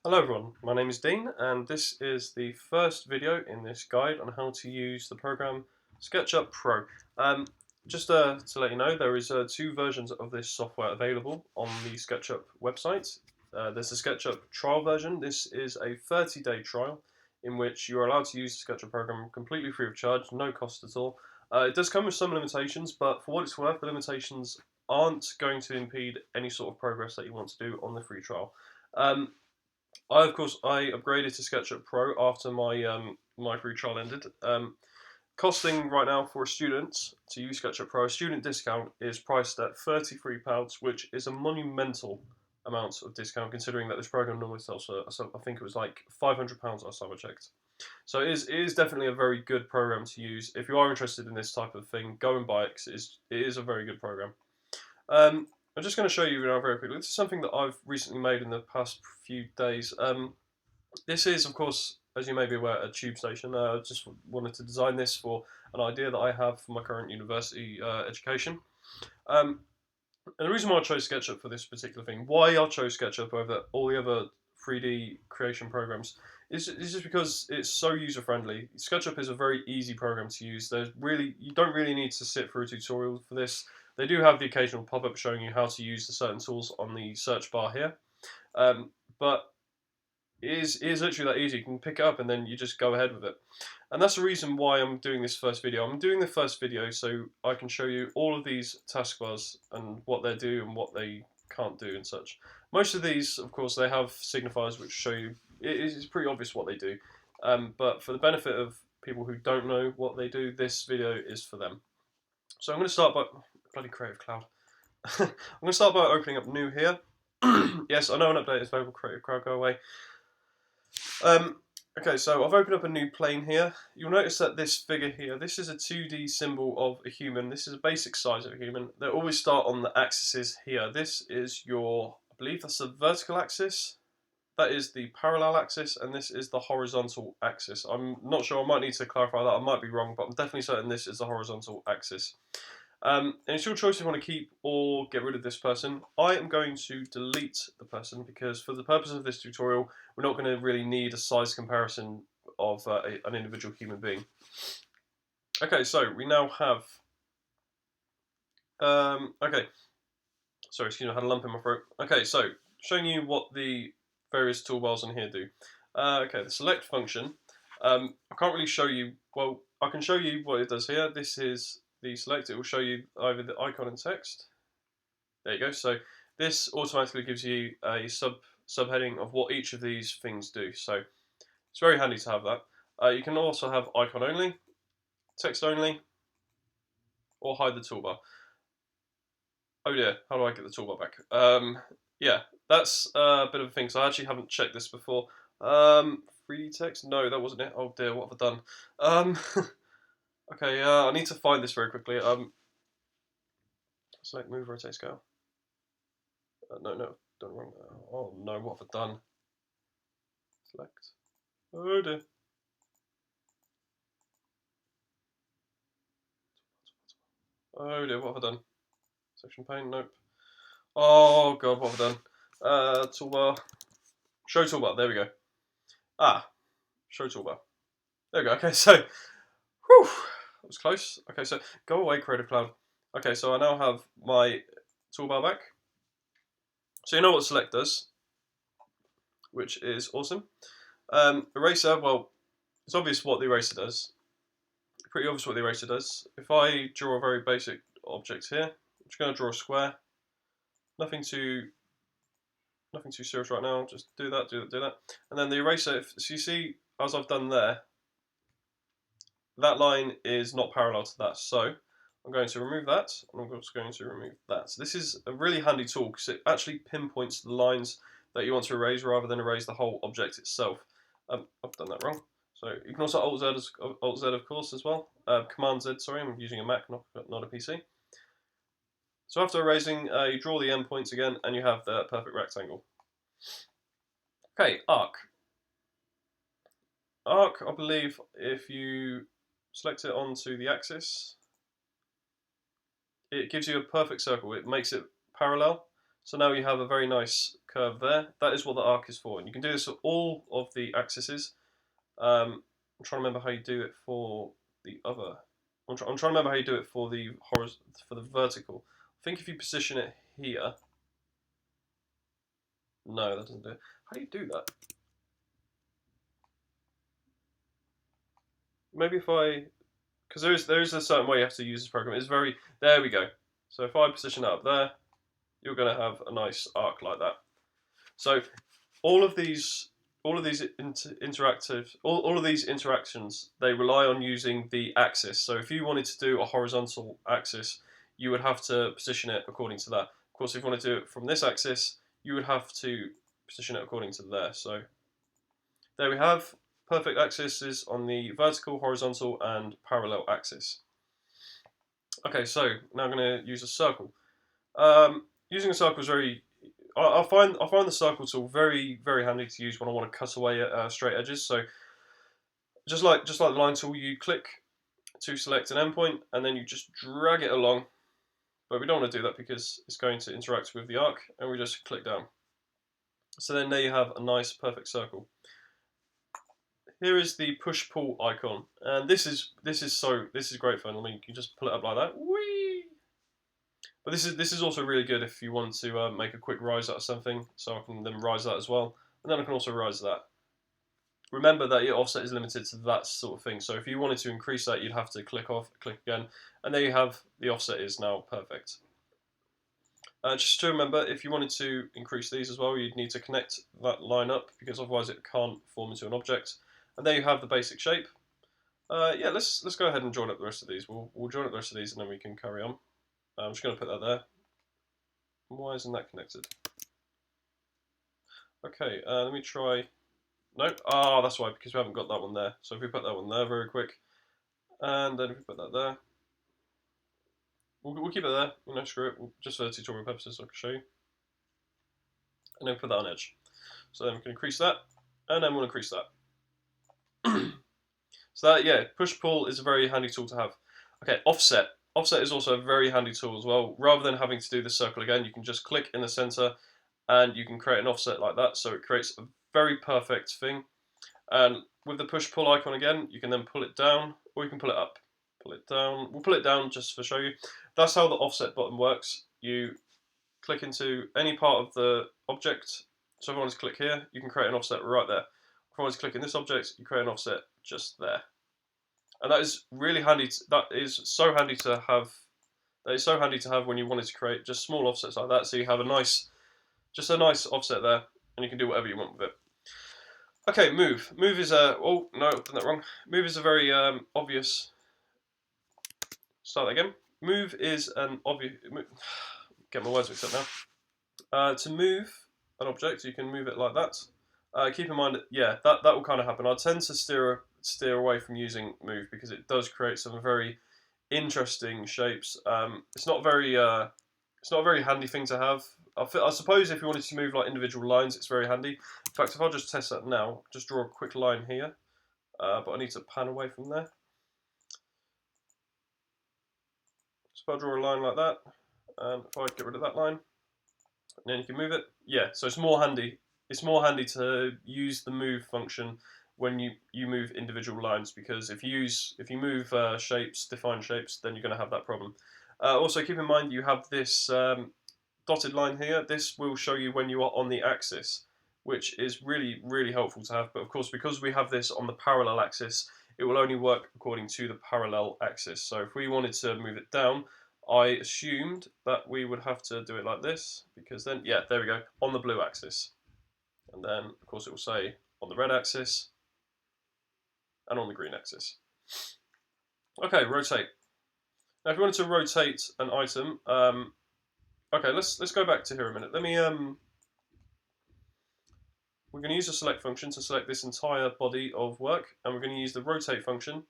Hello everyone, my name is Dean and this is the first video in this guide on how to use the program SketchUp Pro. Just to let you know, there is two versions of this software available on the SketchUp website. There's the SketchUp trial version. This is a 30-day trial in which you're allowed to use the SketchUp program completely free of charge, no cost at all. It does come with some limitations, but for what it's worth, the limitations aren't going to impede any sort of progress that you want to do on the free trial. Of course, I upgraded to SketchUp Pro after my free trial ended. Costing right now for a student to use SketchUp Pro, a student discount is priced at £33, which is a monumental amount of discount considering that this program normally sells for, I think it was like £500 last time I checked. So it is definitely a very good program to use. If you are interested in this type of thing, go and buy it because it is a very good program. I'm just going to show you now very quickly. This is something that I've recently made in the past few days. This is, of course, as you may be aware, a tube station. I just wanted to design this for an idea that I have for my current university education. And the reason why I chose SketchUp for this particular thing, why I chose SketchUp over all the other 3D creation programs, is just because it's so user-friendly. SketchUp is a very easy program to use. You don't really need to sit through a tutorial for this. They do have the occasional pop-up showing you how to use the certain tools on the search bar here, but it is literally that easy. You can pick it up and then you just go ahead with it. And that's the reason why I'm doing this first video. I'm doing the first video so I can show you all of these taskbars and what they do and what they can't do and such. Most of these, of course, they have signifiers which show you, it's pretty obvious what they do. But for the benefit of people who don't know what they do, this video is for them. So I'm going to start by, bloody Creative Cloud. I'm going to start by opening up new here. Yes, I know an update is available, Creative Cloud, go away. Okay, so I've opened up a new plane here. You'll notice that this figure here, this is a 2D symbol of a human. This is a basic size of a human. They always start on the axes here. This is your, I believe that's the vertical axis. That is the parallel axis, and this is the horizontal axis. I'm not sure, I might need to clarify that. I might be wrong, but I'm definitely certain this is the horizontal axis. And it's your choice if you want to keep or get rid of this person. I am going to delete the person because for the purpose of this tutorial, we're not going to really need a size comparison of an individual human being. Okay, so we now have... okay, sorry, excuse me, I had a lump in my throat. Okay, so showing you what the various toolbars on here do. Okay, the select function. I can't really show you, well, I can show you what it does here. This is the select. It will show you either the icon and text. There you go. So this automatically gives you a subheading of what each of these things do. So it's very handy to have that. You can also have icon only, text only, or hide the toolbar. Oh dear, how do I get the toolbar back? Yeah, that's a bit of a thing. So I actually haven't checked this before. 3D text? No, that wasn't it. Oh dear, what have I done? Okay, I need to find this very quickly. Select, move, rotate, scale. No, done wrong. Oh no, what have I done? Select. Oh dear. Oh dear, what have I done? Section pane, nope. Oh god, what have I done? Toolbar. Show toolbar, there we go. Ah, show toolbar. There we go, okay, so, whew, that was close. Okay, so, go away, Creative Cloud. Okay, so I now have my toolbar back. So you know what select does, which is awesome. Eraser, well, it's obvious what the eraser does. Pretty obvious what the eraser does. If I draw a very basic object here, I'm just going to draw a square. Nothing too serious right now. Just do that, do that. And then the eraser, so you see, as I've done there, that line is not parallel to that. So I'm going to remove that, and I'm also going to remove that. So this is a really handy tool because it actually pinpoints the lines that you want to erase rather than erase the whole object itself. I've done that wrong. So you can also Alt Z of course as well. Command Z, sorry, I'm using a Mac, not a PC. So after erasing, you draw the endpoints again, and you have the perfect rectangle. Okay, arc. Arc, I believe, if you select it onto the axis, it gives you a perfect circle. It makes it parallel. So now you have a very nice curve there. That is what the arc is for. And you can do this for all of the axes. I'm trying to remember how you do it for the other. I'm trying to remember how you do it for the vertical. I think if you position it here. No, that doesn't do it. How do you do that? Maybe if I, because there is a certain way you have to use this program. It's very, there we go. So if I position that up there, you're going to have a nice arc like that. So all of these interactions, they rely on using the axis. So if you wanted to do a horizontal axis, you would have to position it according to that. Of course, if you want to do it from this axis, you would have to position it according to there. So there we have perfect axes on the vertical, horizontal, and parallel axis. Okay, so now I'm going to use a circle. Using a circle is very. I find the circle tool very handy to use when I want to cut away straight edges. So just like the line tool, you click to select an endpoint and then you just drag it along. But we don't want to do that because it's going to interact with the arc, and we just click down. So then there you have a nice perfect circle. Here is the push pull icon, and this is great fun. I mean, you can just pull it up like that. Whee! But this is also really good if you want to make a quick rise out of something. So I can then rise that as well, and then I can also rise that. Remember that your offset is limited to that sort of thing. So if you wanted to increase that, you'd have to click off, click again, and there you have the offset is now perfect. Just to remember, if you wanted to increase these as well, you'd need to connect that line up because otherwise it can't form into an object. And there you have the basic shape. Yeah, let's go ahead and join up the rest of these. We'll join up the rest of these and then we can carry on. I'm just going to put that there. Why isn't that connected? Okay, let me try. Nope. Ah, that's why, because we haven't got that one there. So if we put that one there very quick, and then if we put that there, we'll keep it there. You know, screw it. Just for tutorial purposes, so I can show you. And then put that on edge. So then we can increase that, and then we'll increase that. So that, yeah, push-pull is a very handy tool to have. Okay, offset. Offset is also a very handy tool as well. Rather than having to do the circle again, you can just click in the center and you can create an offset like that. So it creates a very perfect thing. And with the push-pull icon again, you can then pull it down or you can pull it up. Pull it down. We'll pull it down just for show you. That's how the offset button works. You click into any part of the object. So if I want to click here, you can create an offset right there. If I want to click in this object, you create an offset just there. And that is really handy. That is so handy to have. That is so handy to have when you wanted to create just small offsets like that. So you have a nice offset there, and you can do whatever you want with it. Okay, move. Move is a. Oh no, I've done that wrong. Move is a very obvious. Start that again. Move is an obvious. Get my words mixed up now. To move an object, you can move it like that. Keep in mind, yeah, that will kind of happen. I tend to steer away from using move because it does create some very interesting shapes. It's not a very handy thing to have. I suppose if you wanted to move like individual lines, it's very handy. In fact, if I just test that now, just draw a quick line here, but I need to pan away from there. So if I draw a line like that, and if I get rid of that line, and then you can move it. Yeah, so it's more handy. It's more handy to use the move function when you move individual lines, because if you move shapes, define shapes, then you're going to have that problem. Also, keep in mind you have this dotted line here. This will show you when you are on the axis, which is really helpful to have. But of course, because we have this on the parallel axis, it will only work according to the parallel axis. So if we wanted to move it down, I assumed that we would have to do it like this, because then, yeah, there we go, on the blue axis. And then, of course, it will say on the red axis and on the green axis. Okay, rotate. Now, if you wanted to rotate an item, okay, let's go back to here a minute. Let me we're going to use the select function to select this entire body of work, and we're going to use the rotate function.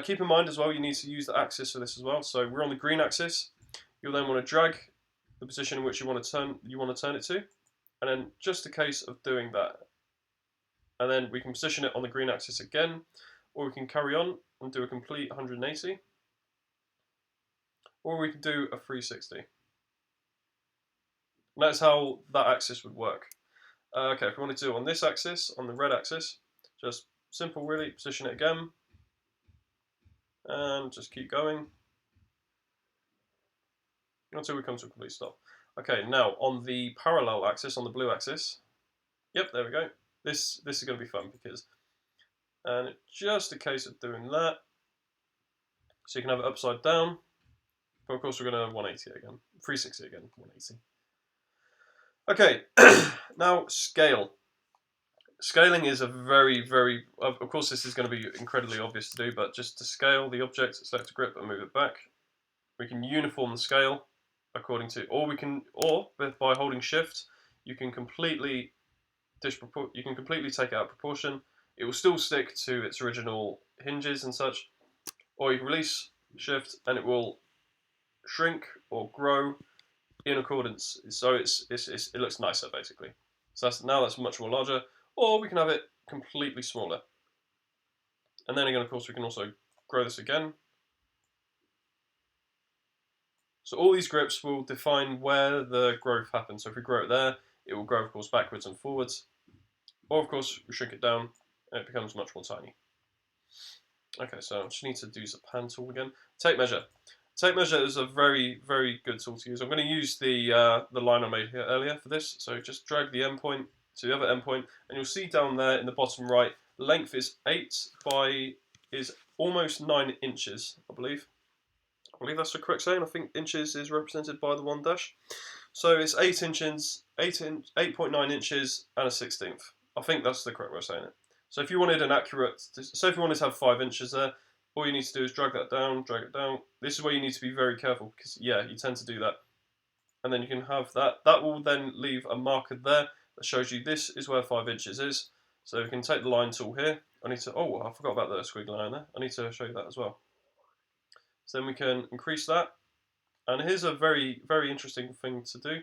Keep in mind as well, you need to use the axis for this as well. So we're on the green axis. You'll then want to drag the position in which you want to turn it to, and then just a case of doing that. And then we can position it on the green axis again, or we can carry on and do a complete 180, or we can do a 360. And that's how that axis would work. Okay, if we want to do it on this axis, on the red axis, just simple really, position it again, and just keep going until we come to a complete stop. Okay, now on the parallel axis, on the blue axis, yep, there we go. This is going to be fun because, and it's just a case of doing that. So you can have it upside down, but of course we're going to 180 again, 360 again, 180. Okay, now scale. Scaling is a very, of course this is going to be incredibly obvious to do, but just to scale the object, select a grip and move it back. We can uniform the scale according to, or by holding shift, you can completely take it out of proportion. It will still stick to its original hinges and such, or you can release shift and it will shrink or grow in accordance. So it looks nicer basically. So that's much more larger. Or we can have it completely smaller. And then again, of course, we can also grow this again. So all these grips will define where the growth happens. So if we grow it there, it will grow, of course, backwards and forwards. Or, of course, we shrink it down and it becomes much more tiny. Okay, so I just need to use the pen tool again. Tape measure. Tape measure is a very good tool to use. I'm going to use the line I made here earlier for this. So just drag the endpoint to the other endpoint, and you'll see down there in the bottom right, length is almost 9 inches, I believe. I believe that's the correct saying. I think inches is represented by the 1 dash. So it's 8 inches, 8.9 inches and a 16th. I think that's the correct way of saying it. So if you wanted an accurate, so if you wanted to have 5 inches there, all you need to do is drag it down. This is where you need to be very careful because, yeah, you tend to do that. And then you can have that. That will then leave a marker there that shows you this is where 5 inches is. So we can take the line tool here. I forgot about the squiggly line there. I need to show you that as well. So then we can increase that. And here's a very interesting thing to do.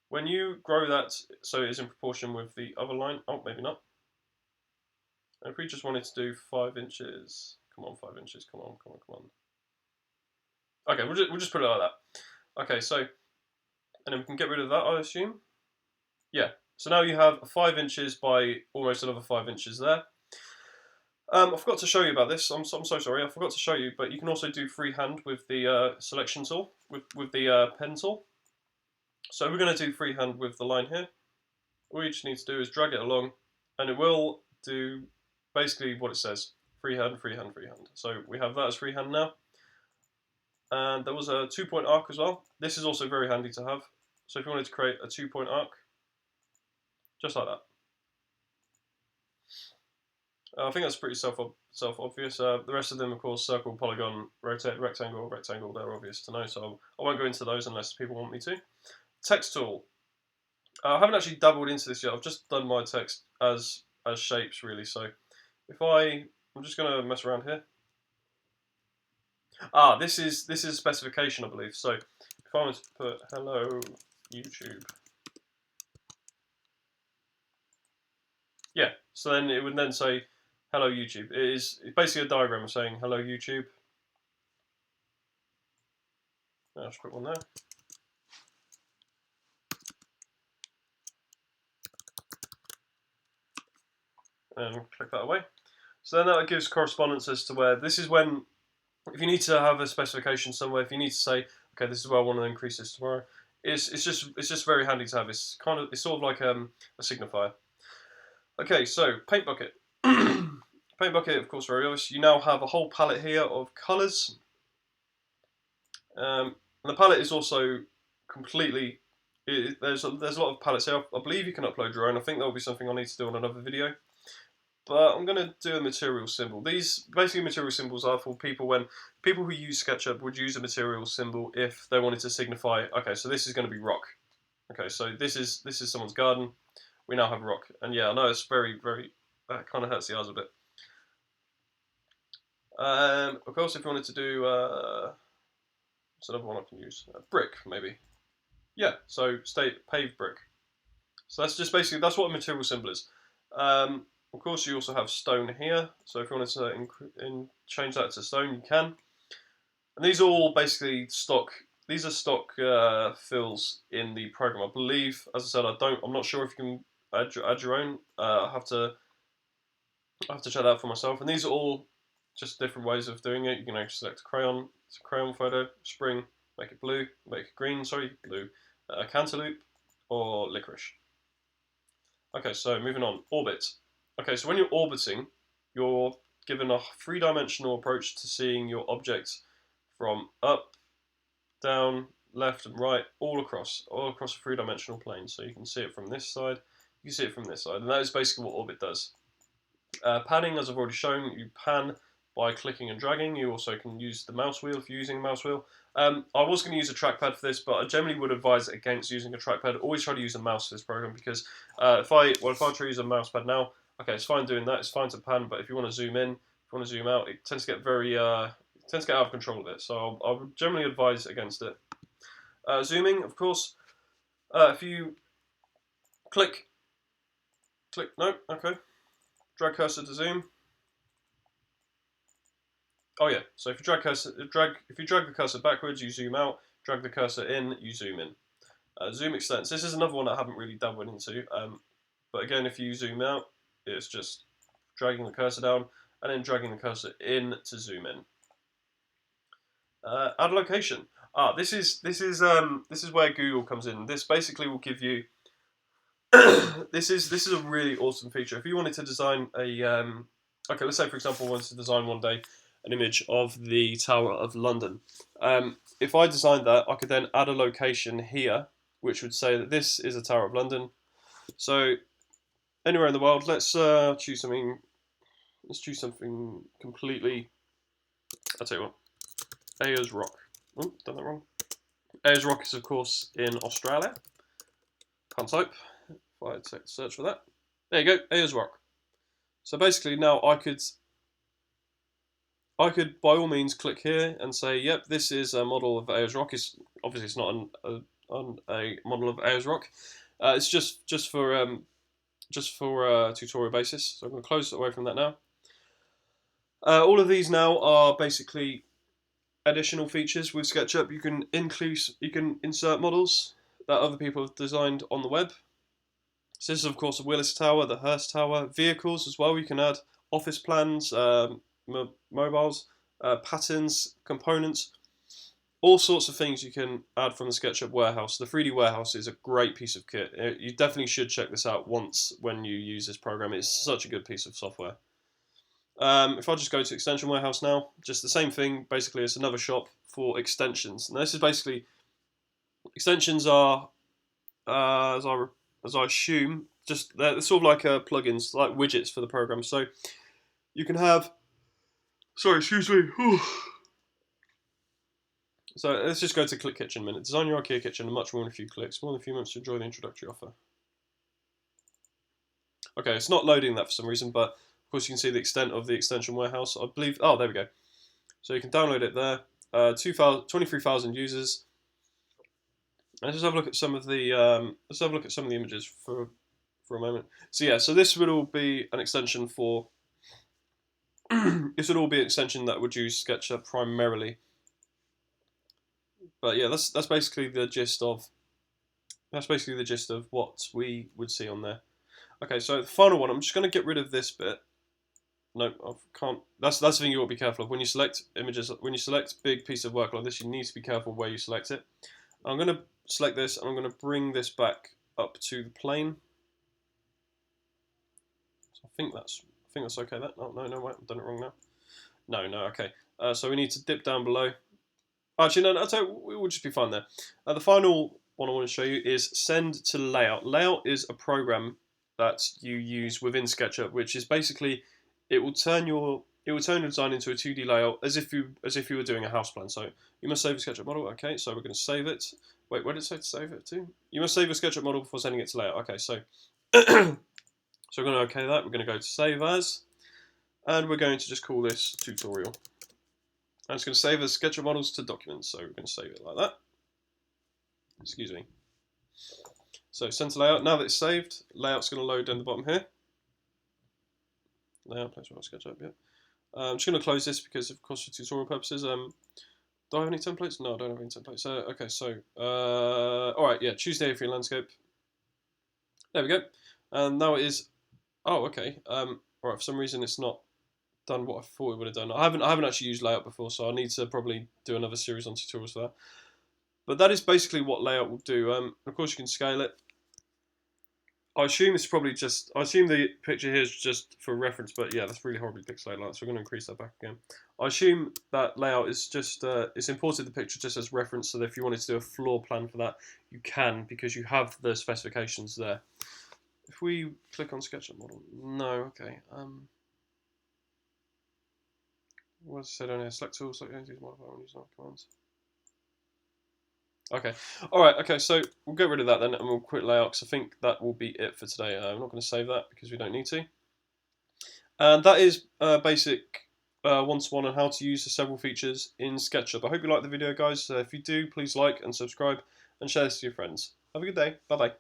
When you grow that so it is in proportion with the other line, oh, maybe not. And if we just wanted to do 5 inches, come on, 5 inches, come on. Okay, we'll just put it like that. Okay, so, and then we can get rid of that, I assume. Yeah, so now you have 5 inches by almost another 5 inches there. I forgot to show you about this. I'm so sorry. I forgot to show you, but you can also do freehand with the selection tool, with the pen tool. So we're going to do freehand with the line here. All you just need to do is drag it along, and it will do basically what it says: freehand. So we have that as freehand now. And there was a 2-point arc as well. This is also very handy to have. So if you wanted to create a 2-point arc, just like that. I think that's pretty self-obvious. The rest of them, of course, circle, polygon, rotate, rectangle, they're obvious to know, so I won't go into those unless people want me to. Text tool. I haven't actually dabbled into this yet. I've just done my text as shapes, really. So if I'm just going to mess around here. This is a specification, I believe. So if I was to put hello YouTube. Yeah, so then it would then say hello YouTube. It's basically a diagram saying hello YouTube. I'll just put one there. And click that away. So then that gives correspondence as to where this is when, if you need to have a specification somewhere, if you need to say, okay, this is where I want to increase this tomorrow, it's just very handy to have. It's sort of like a signifier. Okay, so paint bucket. Paint bucket, of course, very obvious. You now have a whole palette here of colours. And the palette is also completely. There's a lot of palettes here. I believe you can upload your own. I think that will be something I need to do on another video. But I'm going to do a material symbol. These basically material symbols are for people who use SketchUp would use a material symbol if they wanted to signify. Okay, so this is going to be rock. Okay, so this is someone's garden. We now have rock, and yeah, I know it's very that kind of hurts the eyes a bit. Of course, if you wanted to do, what's another one I can use? Brick, maybe. Yeah, so paved brick. So that's just basically, that's what a material symbol is. Of course, you also have stone here. So if you wanted to change that to stone, you can. And these are all basically stock these are stock fills in the program. I believe, as I said, I'm not sure if you can add your own. I have to check that out for myself. And these are all just different ways of doing it. You can actually select a crayon. It's a crayon photo. Spring, make it blue. Make it green. Sorry, blue. Cantaloupe or licorice. Okay, so moving on. Orbit. Okay, so when you're orbiting, you're given a three-dimensional approach to seeing your object from up, down, left, and right, all across a three-dimensional plane. So you can see it from this side, you can see it from this side, and that is basically what orbit does. Panning, as I've already shown, you pan by clicking and dragging. You also can use the mouse wheel if you're using a mouse wheel. I was going to use a trackpad for this, but I generally would advise against using a trackpad. Always try to use a mouse for this program because if I try to use a mouse pad now, okay, it's fine doing that. It's fine to pan, but if you want to zoom in, if you want to zoom out, it tends to get out of control of it. So I would generally advise against it. Zooming, of course, if you click, no, okay, drag cursor to zoom. Oh yeah, so if you drag the cursor backwards, you zoom out. Drag the cursor in, you zoom in. Zoom extents. This is another one I haven't really dabbled into. But again, if you zoom out, it's just dragging the cursor down and then dragging the cursor in to zoom in. Add location. This is where Google comes in. This basically will give you. This is a really awesome feature. If you wanted to design a okay, let's say for example, I wanted to design one day an image of the Tower of London. If I designed that, I could then add a location here, which would say that this is a Tower of London. So anywhere in the world, let's choose something. Let's choose something completely. I'll tell you what. Ayers Rock. Oh, done that wrong. Ayers Rock is of course in Australia. Can't type. If I search for that. There you go, Ayers Rock. So basically now I could by all means click here and say, yep, this is a model of Ayers Rock. Obviously it's not a model of Ayers Rock. It's just for tutorial basis. So I'm going to close away from that now. All of these now are basically additional features with SketchUp. You can insert models that other people have designed on the web. So this is of course the Willis Tower, the Hearst Tower, vehicles as well. You can add office plans, mobiles, patterns, components, all sorts of things you can add from the SketchUp warehouse. The 3D warehouse is a great piece of kit. You definitely should check this out once when you use this program. It's such a good piece of software. If I just go to Extension Warehouse now, just the same thing. Basically, it's another shop for extensions. And this is basically extensions are, as I assume, just they're sort of like plugins, like widgets for the program. So you can have. Sorry, excuse me. So let's just go to Click Kitchen a minute. Design your IKEA kitchen in much more than a few clicks. More than a few months to enjoy the introductory offer. Okay, it's not loading that for some reason, but of course you can see the extent of the extension warehouse. I believe. Oh, there we go. So you can download it there. 23,000 users. And let's have a look at some of the images for a moment. So yeah, so this would all be an extension for. This would all be an extension that would use SketchUp primarily. But yeah, that's basically the gist of what we would see on there. Okay, so the final one, I'm just going to get rid of this bit. No, I can't. That's the thing you ought to be careful of when you select images. When you select big piece of work like this, you need to be careful where you select it. I'm going to select this, and I'm going to bring this back up to the plane. So I think that's okay. That no, wait, I've done it wrong now. No, okay. So we need to dip down below. Actually, no, I'll tell you, we'll just be fine there. The final one I want to show you is Send to Layout. Layout is a program that you use within SketchUp, which is basically it will turn your design into a 2D layout as if you were doing a house plan. So you must save a SketchUp model. Okay, so we're going to save it. Wait, where did it say to save it to? You must save a SketchUp model before sending it to layout. Okay, so so we're going to OK that. We're going to go to Save As, and we're going to just call this tutorial. And it's going to save as SketchUp models to documents. So we're going to save it like that. Excuse me. So send to layout. Now that it's saved, layout's going to load down the bottom here. Layout, place on SketchUp, yeah. I'm just going to close this because, of course, for tutorial purposes. Do I have any templates? No, I don't have any templates. Okay, so all right, yeah, Tuesday for your landscape. There we go. And now it is. Oh, okay. All right. For some reason, it's not done what I thought it would have done. I haven't actually used layout before, so I need to probably do another series on tutorials for that. But that is basically what layout will do. Of course, you can scale it. I assume it's probably just. I assume the picture here is just for reference, but yeah, that's really horribly pixelated like that, so we're going to increase that back again. I assume that layout is just. It's imported the picture just as reference, so that if you wanted to do a floor plan for that, you can because you have the specifications there. If we click on SketchUp model, no, okay. What does it say down here? Select tools, select entities, modify, and use commands. Okay, all right. Okay, so we'll get rid of that then, and we'll quit layout because I think that will be it for today. I'm not going to save that because we don't need to. And that is basic one-to-one on how to use the several features in SketchUp. I hope you liked the video, guys. If you do, please like and subscribe and share this with your friends. Have a good day. Bye-bye.